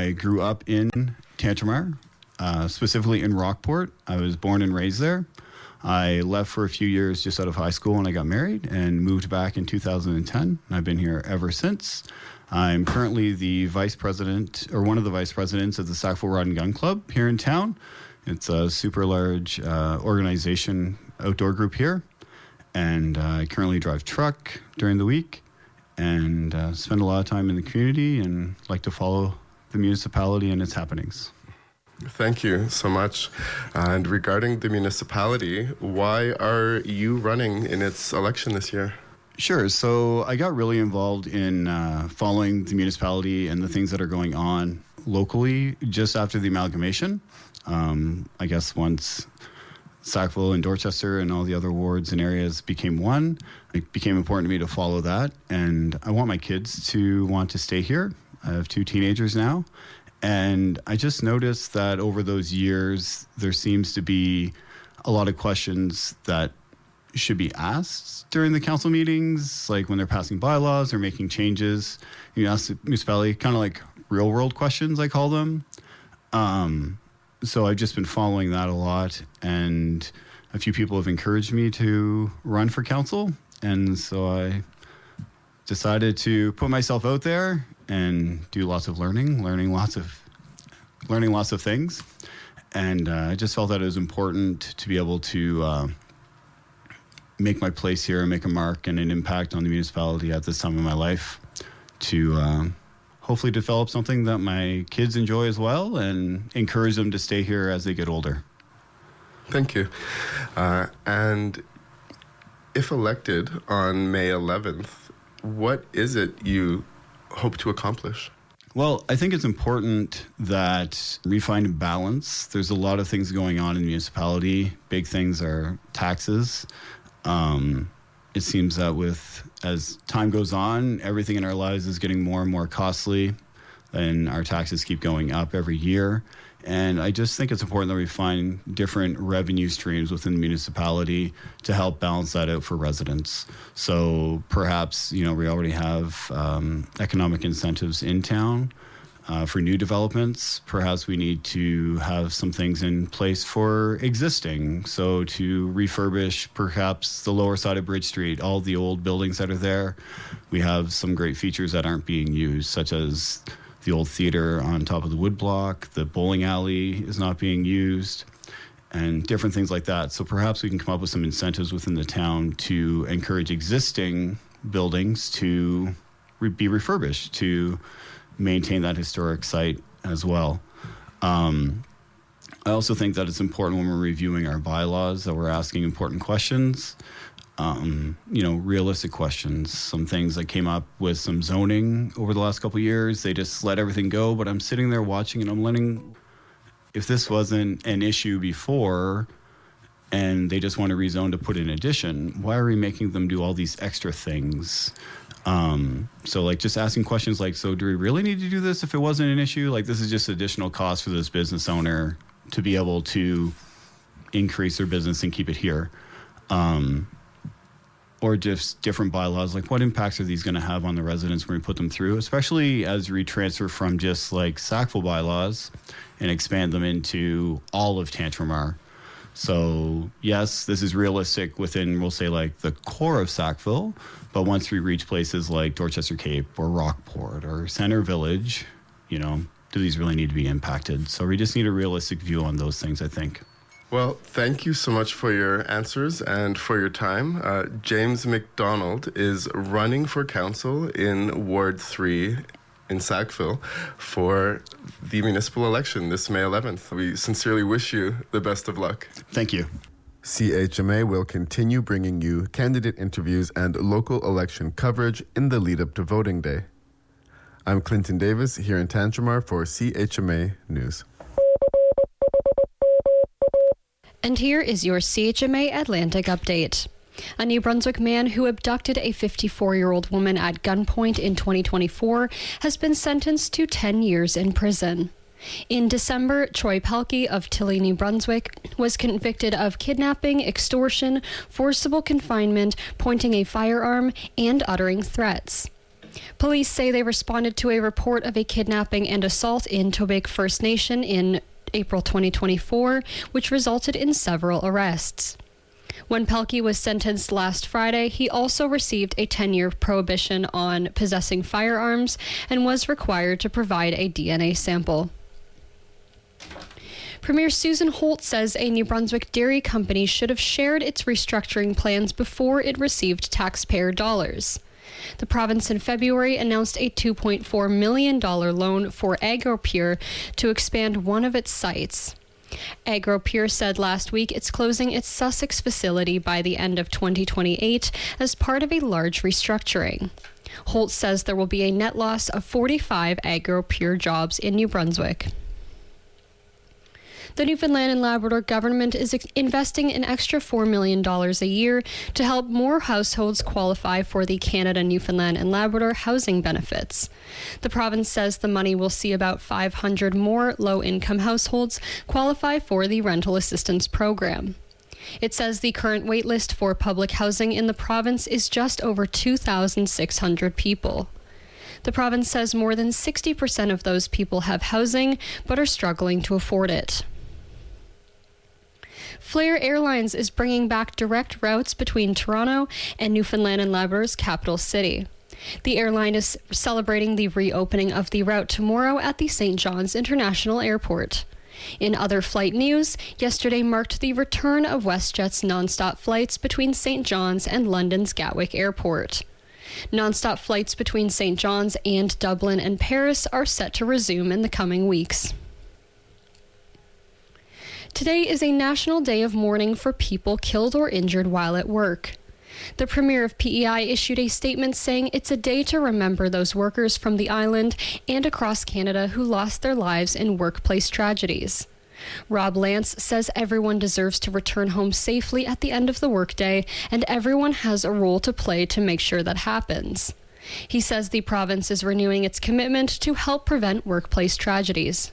I grew up in Tantramar, specifically in Rockport. I was born and raised there. I left for a few years just out of high school and I got married and moved back in 2010. I've been here ever since. I'm currently the vice president, or one of the vice presidents of the Sackville Rod and Gun Club here in town. It's a super large organization, outdoor group here. And I currently drive truck during the week and spend a lot of time in the community and like to follow the municipality and its happenings. Thank you so much. And regarding the municipality, why are you running in its election this year? Sure. So I got really involved in following the municipality and the things that are going on locally just after the amalgamation. I guess once Sackville and Dorchester and all the other wards and areas became one, it became important to me to follow that. And I want my kids to want to stay here. I have 2 teenagers now. And I just noticed that over those years, there seems to be a lot of questions that should be asked during the council meetings, like when they're passing bylaws or making changes. You ask the municipality, kind of like real world questions, I call them. So I've just been following that a lot, and a few people have encouraged me to run for council, and so I decided to put myself out there and do lots of learning lots of things, and I just felt that it was important to be able to make my place here and make a mark and an impact on the municipality at this time of my life to hopefully develop something that my kids enjoy as well and encourage them to stay here as they get older. Thank you. And if elected on May 11th, what is it you hope to accomplish? Well, I think it's important that we find a balance. There's a lot of things going on in the municipality. Big things are taxes. It seems that as time goes on, everything in our lives is getting more and more costly, and our taxes keep going up every year. And I just think it's important that we find different revenue streams within the municipality to help balance that out for residents. So perhaps, we already have economic incentives in town for new developments. Perhaps we need to have some things in place for existing. So to refurbish perhaps the lower side of Bridge Street, all the old buildings that are there. We have some great features that aren't being used, such as the old theater on top of the woodblock, the bowling alley is not being used, and different things like that. So perhaps we can come up with some incentives within the town to encourage existing buildings to be refurbished, to maintain that historic site as well. I also think that it's important when we're reviewing our bylaws that we're asking important questions. Realistic questions. Some things that came up with some zoning over the last couple of years, they just let everything go, but I'm sitting there watching and I'm letting, if this wasn't an issue before and they just want to rezone to put in addition, why are we making them do all these extra things? So just asking questions like, so do we really need to do this if it wasn't an issue? Like, this is just additional cost for this business owner to be able to increase their business and keep it here. Or just different bylaws, like what impacts are these going to have on the residents when we put them through, especially as we transfer from just like Sackville bylaws and expand them into all of Tantramar. So yes, this is realistic within, we'll say, like the core of Sackville, but once we reach places like Dorchester Cape or Rockport or Center Village, do these really need to be impacted? So we just need a realistic view on those things, I think. Well, thank you so much for your answers and for your time. James McDonald is running for council in Ward 3 in Sackville for the municipal election this May 11th. We sincerely wish you the best of luck. Thank you. CHMA will continue bringing you candidate interviews and local election coverage in the lead-up to voting day. I'm Clinton Davis here in Tantramar for CHMA News. And here is your CHMA Atlantic update. A New Brunswick man who abducted a 54-year-old woman at gunpoint in 2024 has been sentenced to 10 years in prison. In December, Troy Pelkey of Tilley, New Brunswick, was convicted of kidnapping, extortion, forcible confinement, pointing a firearm, and uttering threats. Police say they responded to a report of a kidnapping and assault in Tobique First Nation in April 2024, which resulted in several arrests. When Pelkey was sentenced last Friday, he also received a 10-year prohibition on possessing firearms and was required to provide a DNA sample. Premier Susan Holt says a New Brunswick dairy company should have shared its restructuring plans before it received taxpayer dollars. The province in February announced a $2.4 million loan for AgroPure to expand one of its sites. AgroPure said last week it's closing its Sussex facility by the end of 2028 as part of a large restructuring. Holt says there will be a net loss of 45 AgroPure jobs in New Brunswick. The Newfoundland and Labrador government is investing an extra $4 million a year to help more households qualify for the Canada, Newfoundland and Labrador housing benefits. The province says the money will see about 500 more low-income households qualify for the rental assistance program. It says the current waitlist for public housing in the province is just over 2,600 people. The province says more than 60% of those people have housing but are struggling to afford it. Flair Airlines is bringing back direct routes between Toronto and Newfoundland and Labrador's capital city. The airline is celebrating the reopening of the route tomorrow at the St. John's International Airport. In other flight news, yesterday marked the return of WestJet's nonstop flights between St. John's and London's Gatwick Airport. Nonstop flights between St. John's and Dublin and Paris are set to resume in the coming weeks. Today is a national day of mourning for people killed or injured while at work. The Premier of PEI issued a statement saying it's a day to remember those workers from the island and across Canada who lost their lives in workplace tragedies. Rob Lance says everyone deserves to return home safely at the end of the workday, and everyone has a role to play to make sure that happens. He says the province is renewing its commitment to help prevent workplace tragedies.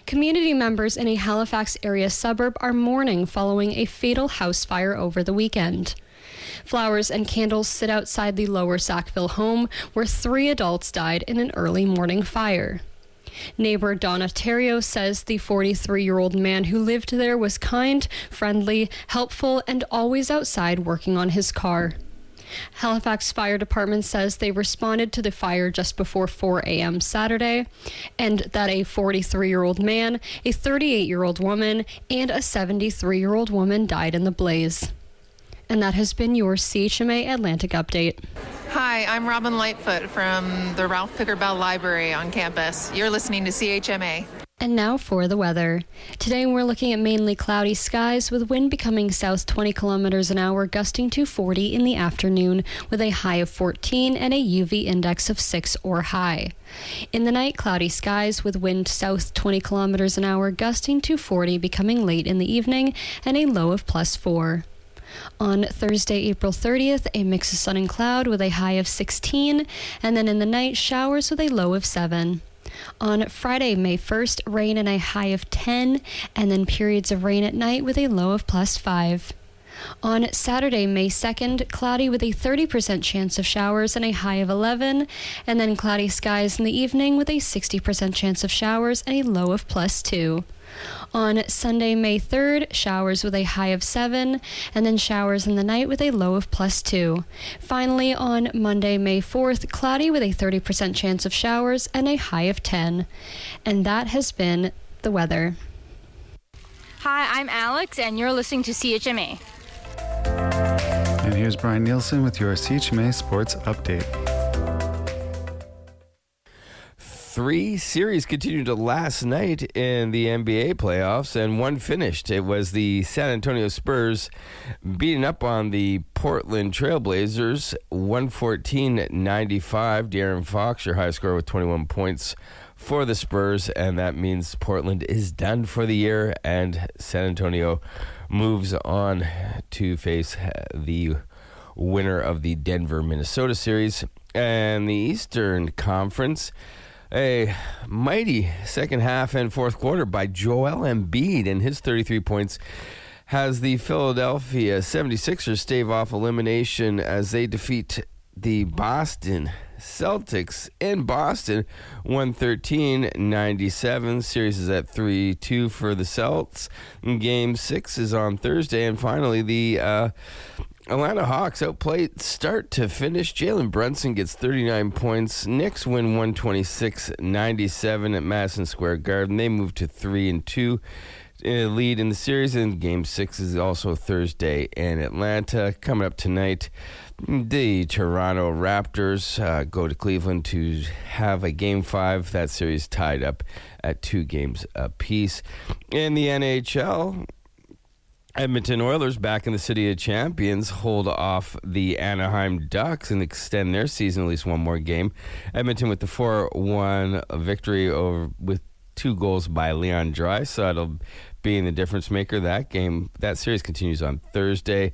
Community members in a Halifax area suburb are mourning following a fatal house fire over the weekend. Flowers and candles sit outside the Lower Sackville home, where 3 adults died in an early morning fire. Neighbor Donna Terrio says the 43-year-old man who lived there was kind, friendly, helpful, and always outside working on his car. Halifax Fire Department says they responded to the fire just before 4 a.m. Saturday, and that a 43-year-old man, a 38-year-old woman, and a 73-year-old woman died in the blaze. And that has been your CHMA Atlantic Update. Hi, I'm Robin Lightfoot from the Ralph Picker Bell Library on campus. You're listening to CHMA. And now for the weather. Today we're looking at mainly cloudy skies with wind becoming south 20 kilometers an hour, gusting to 40 in the afternoon with a high of 14 and a UV index of 6 or high. In the night, cloudy skies with wind south 20 kilometers an hour, gusting to 40, becoming late in the evening, and a low of +4. On Thursday, April 30th, a mix of sun and cloud with a high of 16, and then in the night, showers with a low of 7. On Friday, May 1st, rain and a high of 10, and then periods of rain at night with a low of +5. On Saturday, May 2nd, cloudy with a 30% chance of showers and a high of 11, and then cloudy skies in the evening with a 60% chance of showers and a low of +2. On Sunday, May 3rd, showers with a high of 7, and then showers in the night with a low of +2. Finally, on Monday, May 4th, cloudy with a 30% chance of showers and a high of 10. And that has been the weather. Hi, I'm Alex, and you're listening to CHMA. And here's Brian Nielsen with your CHMA Sports Update. 3 series continued last night in the NBA playoffs, and one finished. It was the San Antonio Spurs beating up on the Portland Trailblazers, 114-95. De'Aaron Fox, your high scorer, with 21 points for the Spurs, and that means Portland is done for the year, and San Antonio moves on to face the winner of the Denver-Minnesota series. And the Eastern Conference, a mighty second half and fourth quarter by Joel Embiid, and his 33 points has the Philadelphia 76ers stave off elimination as they defeat the Boston Celtics in Boston, 113-97. Series is at 3-2 for the Celts. Game 6 is on Thursday. And finally, the Atlanta Hawks outplayed start to finish. Jalen Brunson gets 39 points. Knicks win 126-97 at Madison Square Garden. They move to 3-2. Lead in the series, and Game 6 is also Thursday in Atlanta. Coming up tonight, the Toronto Raptors go to Cleveland to have a Game 5. That series tied up at 2 games apiece. In the NHL, Edmonton Oilers, back in the City of Champions, hold off the Anaheim Ducks and extend their season at least one more game. Edmonton with the 4-1 victory with 2 goals by Leon Draisaitl being the difference maker. That series continues on Thursday.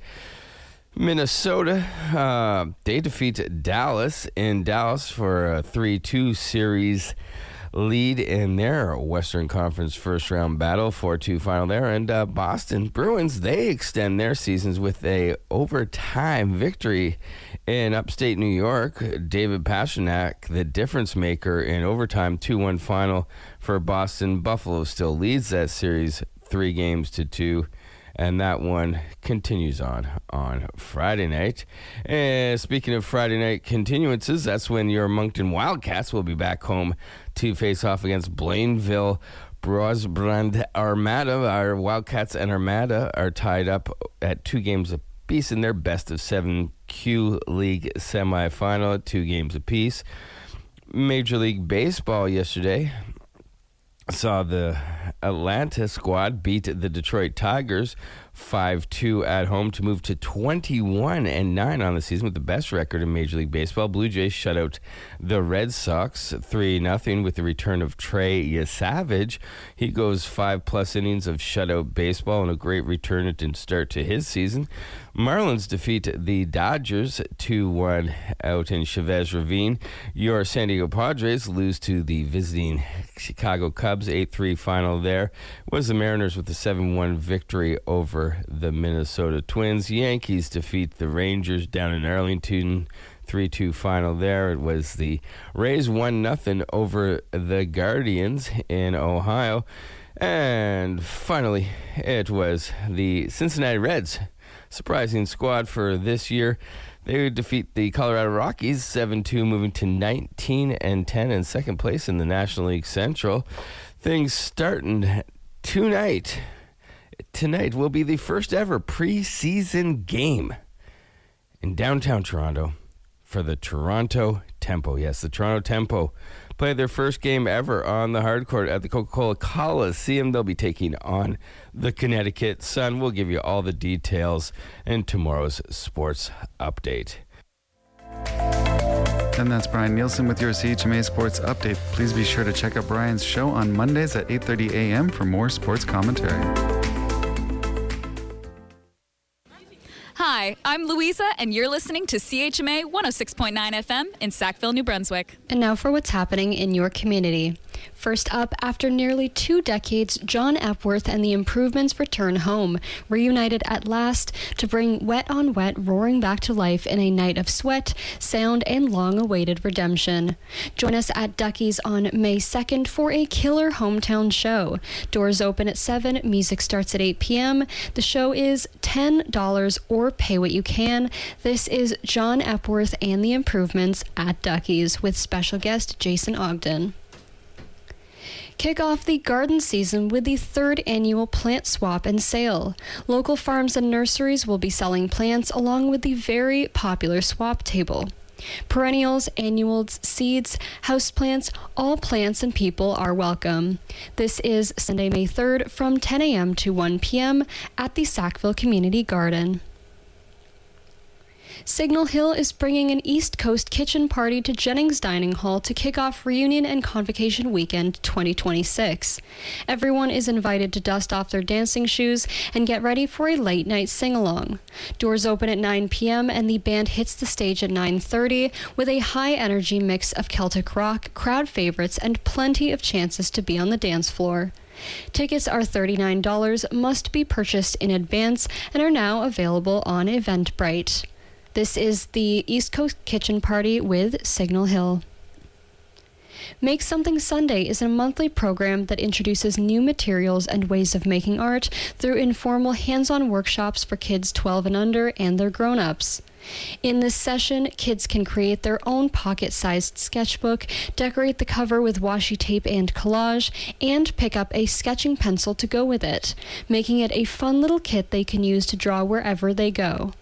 Minnesota, they defeat Dallas in Dallas for a 3-2 series lead in their Western Conference first round battle, 4-2 final there. And Boston Bruins, they extend their seasons with a overtime victory in upstate New York. David Pastrnak, the difference maker in overtime, 2-1 final for Boston. Buffalo still leads that series 3-2. And that one continues on Friday night. And speaking of Friday night continuances, that's when your Moncton Wildcats will be back home to face off against Blainville Brosbrand Armada. Our Wildcats and Armada are tied up at 2 games apiece in their best of 7 Q League semifinal at 2 games apiece. Major League Baseball yesterday saw the Atlanta squad beat the Detroit Tigers 5-2 at home to move to 21-9 on the season with the best record in Major League Baseball. Blue Jays shut out the Red Sox 3-0 with the return of Trey Yesavage. He goes 5+ innings of shutout baseball and a great return and start to his season. Marlins defeat the Dodgers 2-1 out in Chavez Ravine. Your San Diego Padres lose to the visiting Chicago Cubs 8-3 final there. Was the Mariners with a 7-1 victory over the Minnesota Twins. Yankees defeat the Rangers down in Arlington 3-2 final there. It was the Rays 1-0 over the Guardians in Ohio. And finally, it was the Cincinnati Reds. Surprising squad for this year. They would defeat the Colorado Rockies 7-2, moving to 19-10 in second place in the National League Central. Things starting tonight. Tonight will be the first ever preseason game in downtown Toronto for the Toronto Tempo. Yes, the Toronto Tempo played their first game ever on the hardcourt at the Coca-Cola Coliseum. They'll be taking on the Connecticut Sun. We'll give you all the details in tomorrow's sports update. And that's Brian Nielsen with your CHMA Sports Update. Please be sure to check out Brian's show on Mondays at 8:30 a.m. for more sports commentary. Hi, I'm Louisa, and you're listening to CHMA 106.9 FM in Sackville, New Brunswick. And now for what's happening in your community. First up, after nearly 2 decades, John Epworth and the Improvements return home, reunited at last to bring Wet on Wet roaring back to life in a night of sweat, sound, and long-awaited redemption. Join us at Ducky's on May 2nd for a killer hometown show. Doors open at 7, music starts at 8 p.m. The show is $10 or pay what you can. This is John Epworth and the Improvements at Ducky's with special guest Jason Ogden. Kick off the garden season with the 3rd annual plant swap and sale. Local farms and nurseries will be selling plants along with the very popular swap table. Perennials, annuals, seeds, houseplants, all plants and people are welcome. This is Sunday, May 3rd from 10 a.m. to 1 p.m. at the Sackville Community Garden. Signal Hill is bringing an East Coast kitchen party to Jennings Dining Hall to kick off Reunion and Convocation Weekend 2026. Everyone is invited to dust off their dancing shoes and get ready for a late night sing-along. Doors open at 9 p.m. and the band hits the stage at 9:30 with a high-energy mix of Celtic rock, crowd favorites, and plenty of chances to be on the dance floor. Tickets are $39, must be purchased in advance, and are now available on Eventbrite. This is the East Coast Kitchen Party with Signal Hill. Make Something Sunday is a monthly program that introduces new materials and ways of making art through informal hands-on workshops for kids 12 and under and their grown-ups. In this session, kids can create their own pocket-sized sketchbook, decorate the cover with washi tape and collage, and pick up a sketching pencil to go with it, making it a fun little kit they can use to draw wherever they go.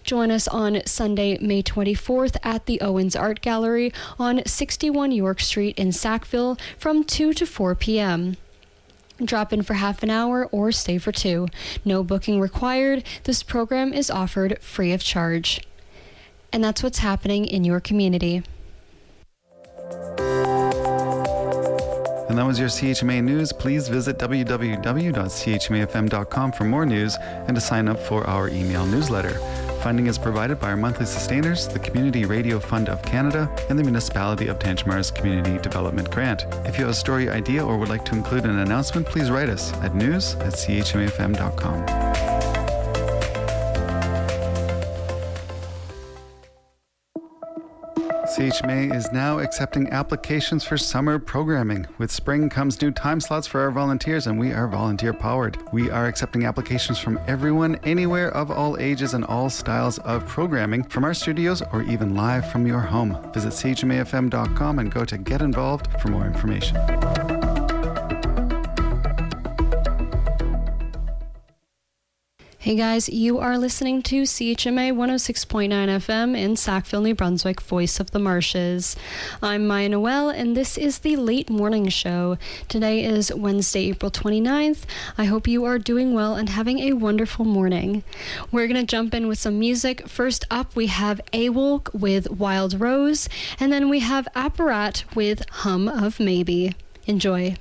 Join us on Sunday, May 24th at the Owens Art Gallery on 61 York Street in Sackville from 2 to 4 p.m. Drop in for half an hour or stay for 2. No booking required. This program is offered free of charge. And that's what's happening in your community. And that was your CHMA News. Please visit www.chmafm.com for more news and to sign up for our email newsletter. Funding is provided by our monthly sustainers, the Community Radio Fund of Canada, and the Municipality of Tantgimar's Community Development Grant. If you have a story idea or would like to include an announcement, please write us at news@chmafm.com. CHMA is now accepting applications for summer programming. With spring comes new time slots for our volunteers, and we are volunteer powered. We are accepting applications from everyone, anywhere, of all ages and all styles of programming, from our studios or even live from your home. Visit chmafm.com and go to Get Involved for more information. Hey guys, you are listening to CHMA 106.9 FM in Sackville, New Brunswick, Voice of the Marshes. I'm Maya Noel, and this is the Late Morning Show. Today is Wednesday, April 29th. I hope you are doing well and having a wonderful morning. We're going to jump in with some music. First up, we have AWOLK with Wild Rose, and then we have Apparat with Hum of Maybe. Enjoy.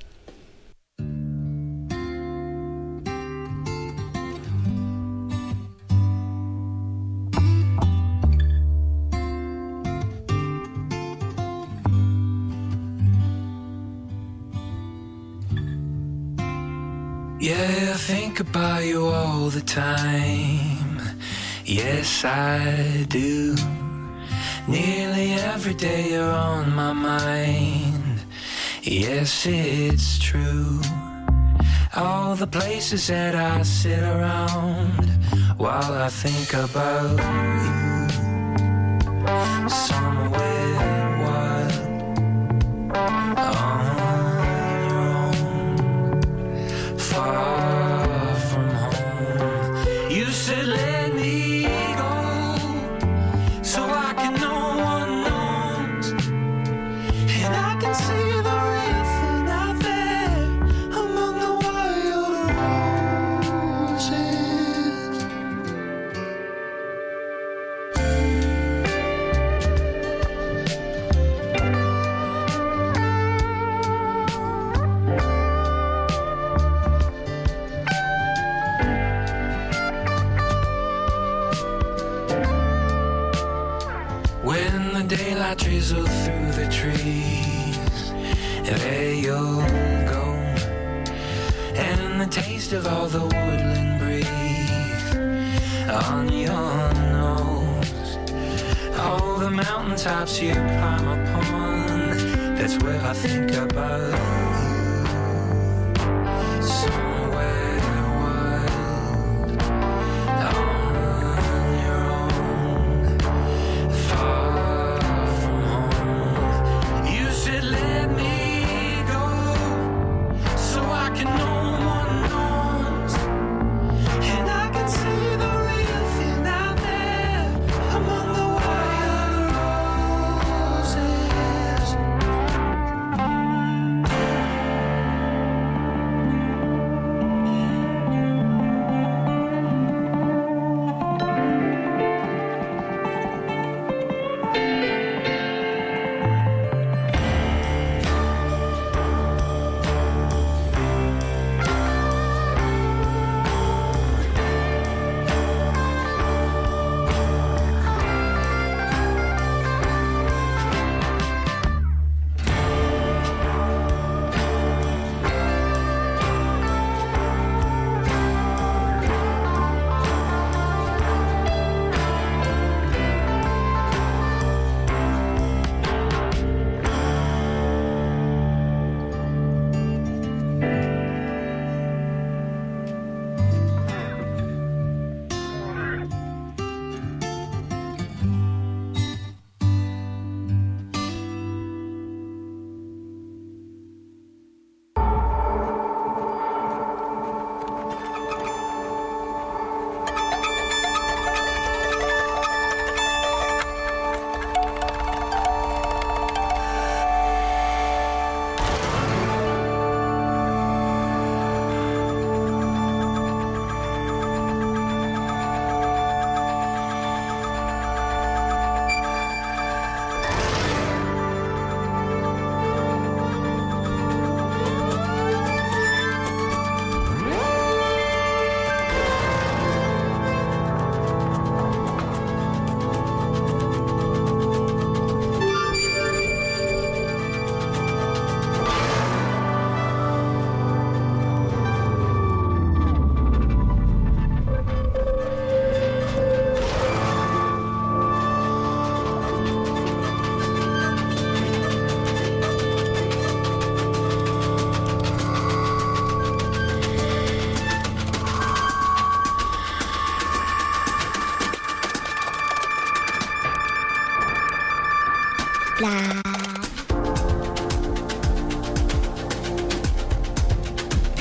Yeah, I think about you all the time. Yes, I do. Nearly every day you're on my mind. Yes, it's true. All the places that I sit around while I think about you. Somewhere wild far from home. You said let me go so I can know what knows, and I can see the real thing out there among the wild roses. When the daylight drizzles through the trees, there you'll go, and the taste of all the woodland breeze on your nose. All the mountaintops you climb upon, that's where I think about you. Somewhere wild on your own, far from home. You said let me go so I can know what knows, and I can see the real thing out there among the wild roses.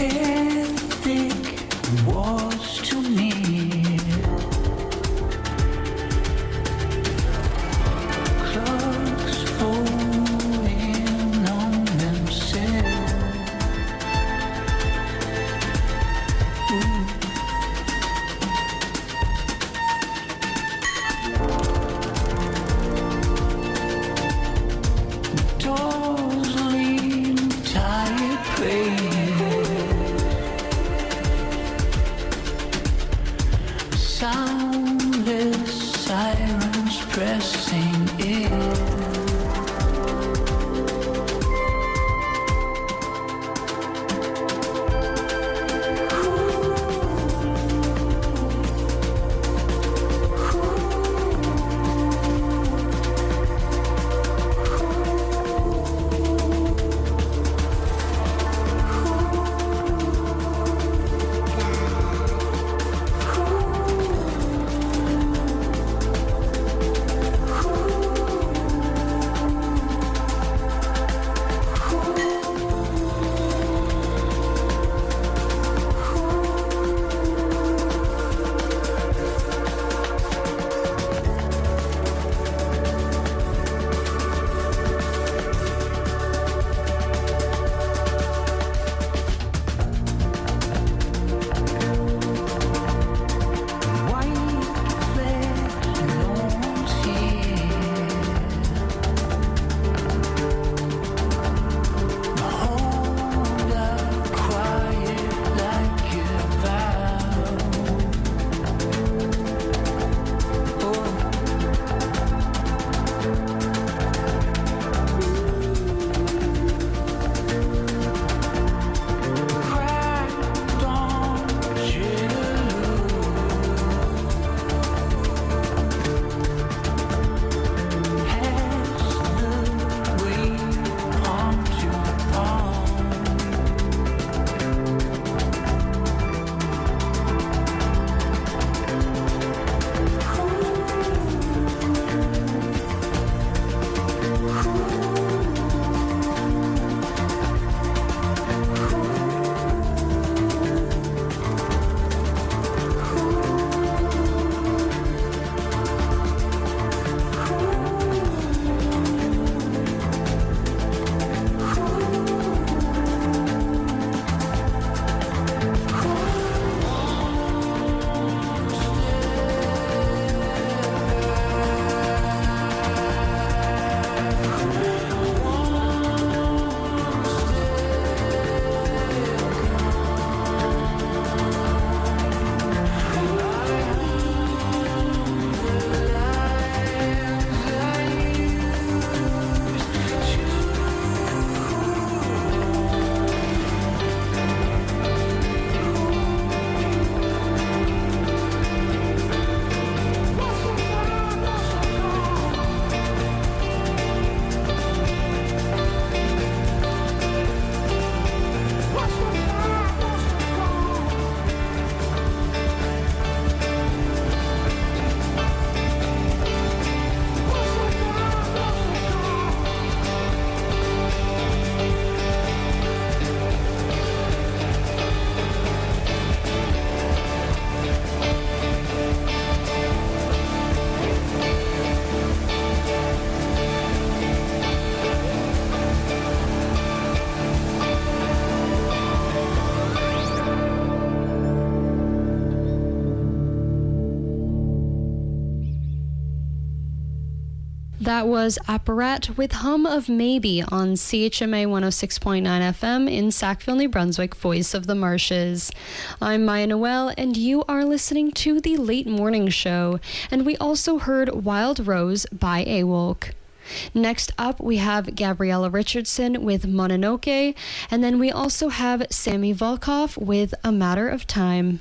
Hair thick, walls too near. Clocks falling on themselves. Doors lean tired praying. Soundless sirens pressing in. That was Apparat with Hum of Maybe on CHMA 106.9 FM in Sackville, New Brunswick, Voice of the Marshes. I'm Maya Noel, and you are listening to The Late Morning Show, and we also heard Wild Rose by Awolk. Next up, we have Gabriella Richardson with Mononoke, and then we also have Sammy Volkov with A Matter of Time.